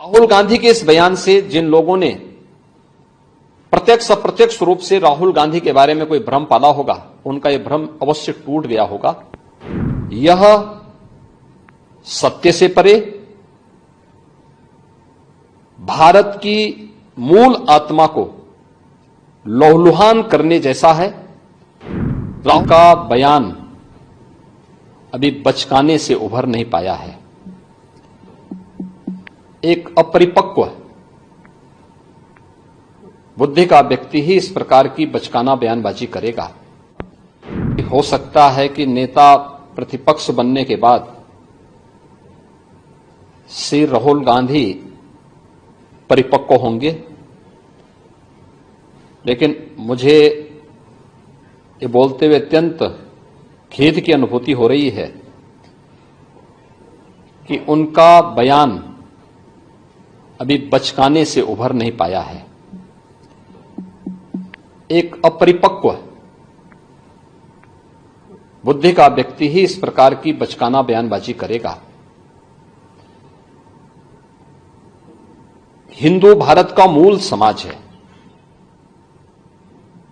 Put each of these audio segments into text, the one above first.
राहुल गांधी के इस बयान से जिन लोगों ने प्रत्यक्ष अप्रत्यक्ष रूप से राहुल गांधी के बारे में कोई भ्रम पाला होगा, उनका यह भ्रम अवश्य टूट गया होगा। यह सत्य से परे भारत की मूल आत्मा को लहूलुहान करने जैसा है। राहुल का बयान अभी बचकाने से उभर नहीं पाया है। एक अपरिपक्व बुद्धि का व्यक्ति ही इस प्रकार की बचकाना बयानबाजी करेगा। हो सकता है कि नेता प्रतिपक्ष बनने के बाद श्री राहुल गांधी परिपक्व होंगे, लेकिन मुझे ये बोलते हुए अत्यंत खेद की अनुभूति हो रही है कि उनका बयान अभी बचकाने से उभर नहीं पाया है। एक अपरिपक्व बुद्धि का व्यक्ति ही इस प्रकार की बचकाना बयानबाजी करेगा। हिंदू भारत का मूल समाज है,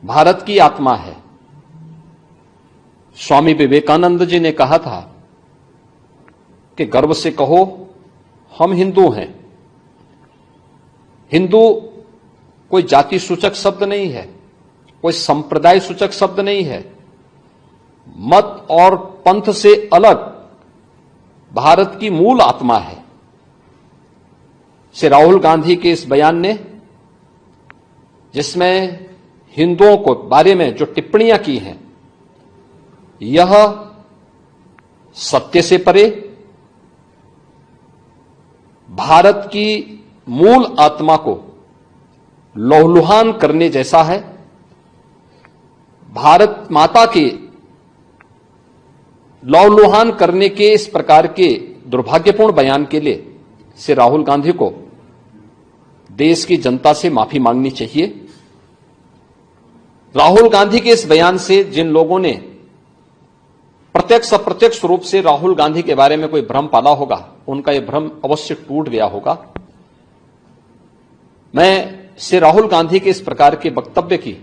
भारत की आत्मा है। स्वामी विवेकानंद जी ने कहा था कि गर्व से कहो हम हिंदू हैं। हिंदू कोई जाति सूचक शब्द नहीं है, कोई संप्रदाय सूचक शब्द नहीं है। मत और पंथ से अलग भारत की मूल आत्मा है। श्री राहुल गांधी के इस बयान ने, जिसमें हिंदुओं को बारे में जो टिप्पणियां की हैं, यह सत्य से परे भारत की मूल आत्मा को लहूलुहान करने जैसा है। भारत माता के लहूलुहान करने के इस प्रकार के दुर्भाग्यपूर्ण बयान के लिए श्री राहुल गांधी को देश की जनता से माफी मांगनी चाहिए। राहुल गांधी के इस बयान से जिन लोगों ने प्रत्यक्ष अप्रत्यक्ष रूप से राहुल गांधी के बारे में कोई भ्रम पाला होगा, उनका यह भ्रम अवश्य टूट गया होगा। मैं श्री राहुल गांधी के इस प्रकार के वक्तव्य की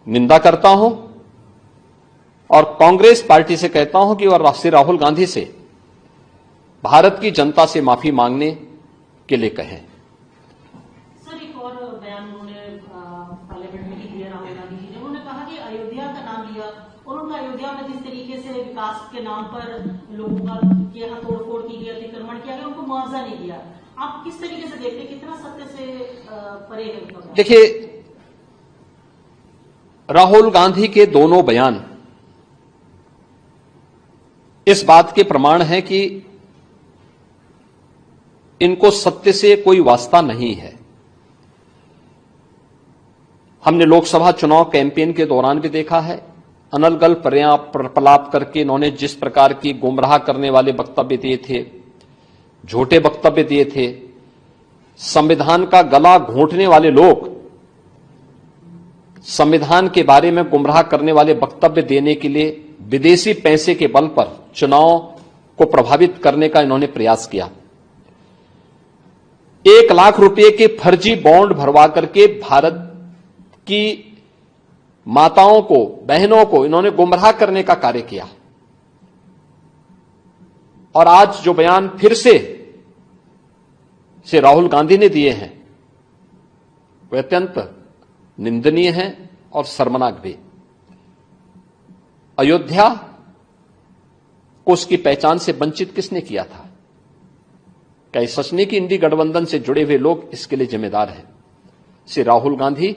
निंदा करता हूं और कांग्रेस पार्टी से कहता हूं कि वह श्री राहुल गांधी से भारत की जनता से माफी मांगने के लिए कहें। सर, एक और बयान उन्होंने पार्लियामेंट में दिया राहुल गांधी जी ने। उन्होंने कहा कि अयोध्या का नाम लिया और उनका अयोध्या में जिस तरीके से विकास के नाम पर लोगों का यहाँ तोड़फोड़ की गई, अतिक्रमण किया गया, उनको मुआवजा नहीं दिया। आप किस तरीके से देखते हैं, कितना सत्य से परे है उनका? देखिए, राहुल गांधी के दोनों बयान इस बात के प्रमाण है कि इनको सत्य से कोई वास्ता नहीं है। हमने लोकसभा चुनाव कैंपेन के दौरान भी देखा है, अनलगल प्रलाप करके इन्होंने जिस प्रकार की गुमराह करने वाले वक्तव्य दिए थे, झूठे वक्तव्य दिए थे। संविधान का गला घोंटने वाले लोग संविधान के बारे में गुमराह करने वाले वक्तव्य देने के लिए विदेशी पैसे के बल पर चुनाव को प्रभावित करने का इन्होंने प्रयास किया। 1 लाख रुपए के फर्जी बॉन्ड भरवा करके भारत की माताओं को, बहनों को इन्होंने गुमराह करने का कार्य किया। और आज जो बयान फिर से राहुल गांधी ने दिए हैं, वे अत्यंत निंदनीय हैं और शर्मनाक भी। अयोध्या को उसकी पहचान से वंचित किसने किया था? क्या ये सच नहीं कि इंडी गठबंधन से जुड़े हुए लोग इसके लिए जिम्मेदार हैं? श्री राहुल गांधी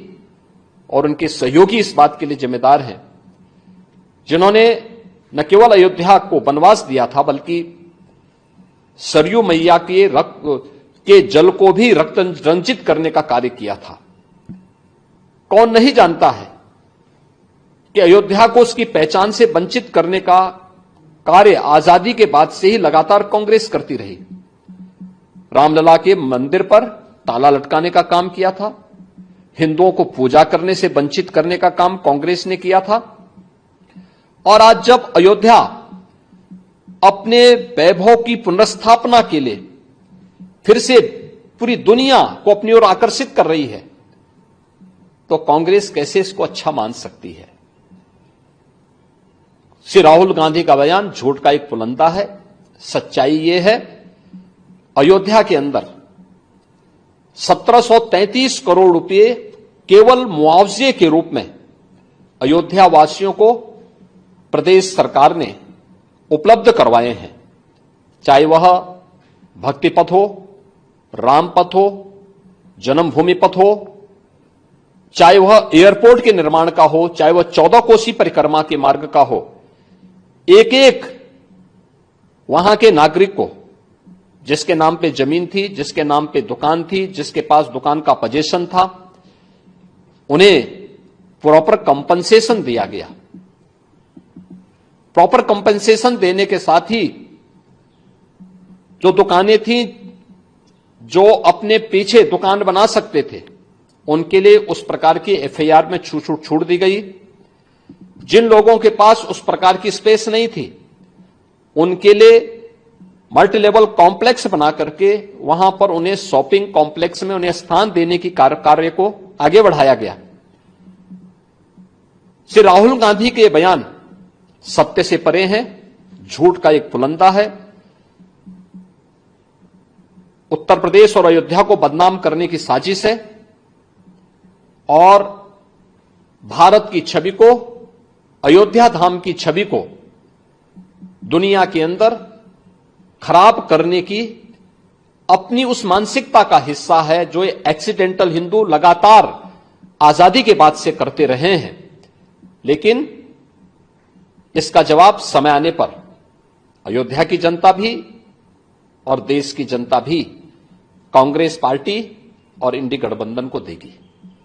और उनके सहयोगी इस बात के लिए जिम्मेदार हैं, जिन्होंने न केवल अयोध्या को वनवास दिया था, बल्कि सरयू मैया के रक्त के जल को भी रक्त रंजित करने का कार्य किया था। कौन नहीं जानता है कि अयोध्या को उसकी पहचान से वंचित करने का कार्य आजादी के बाद से ही लगातार कांग्रेस करती रही। रामलला के मंदिर पर ताला लटकाने का काम किया था, हिंदुओं को पूजा करने से वंचित करने का काम कांग्रेस ने किया था। और आज जब अयोध्या अपने वैभव की पुनर्स्थापना के लिए फिर से पूरी दुनिया को अपनी ओर आकर्षित कर रही है, तो कांग्रेस कैसे इसको अच्छा मान सकती है? श्री राहुल गांधी का बयान झूठ का एक पुलंदा है। सच्चाई यह है, अयोध्या के अंदर 1733 करोड़ रुपए केवल मुआवजे के रूप में अयोध्या वासियों को प्रदेश सरकार ने उपलब्ध करवाए हैं। चाहे वह भक्ति पथ हो, राम पथ हो, जन्मभूमि पथ हो, चाहे वह एयरपोर्ट के निर्माण का हो, चाहे वह 14 कोसी परिक्रमा के मार्ग का हो, एक एक वहां के नागरिक को, जिसके नाम पे जमीन थी, जिसके नाम पे दुकान थी, जिसके पास दुकान का पोजीशन था, उन्हें प्रॉपर कंपनसेशन दिया गया। प्रॉपर कंपनसेशन देने के साथ ही जो दुकानें थी, जो अपने पीछे दुकान बना सकते थे, उनके लिए उस प्रकार की एफआईआर में छूट दी गई। जिन लोगों के पास उस प्रकार की स्पेस नहीं थी, उनके लिए मल्टी लेवल कॉम्प्लेक्स बना करके वहां पर उन्हें शॉपिंग कॉम्प्लेक्स में उन्हें स्थान देने की कार्य को आगे बढ़ाया गया। श्री राहुल गांधी के बयान सत्य से परे हैं, झूठ का एक पुलंदा है। उत्तर प्रदेश और अयोध्या को बदनाम करने की साजिश है और भारत की छवि को, अयोध्या धाम की छवि को दुनिया के अंदर खराब करने की अपनी उस मानसिकता का हिस्सा है जो एक्सीडेंटल हिंदू लगातार आजादी के बाद से करते रहे हैं। लेकिन इसका जवाब समय आने पर अयोध्या की जनता भी और देश की जनता भी कांग्रेस पार्टी और इंडी गठबंधन को देगी।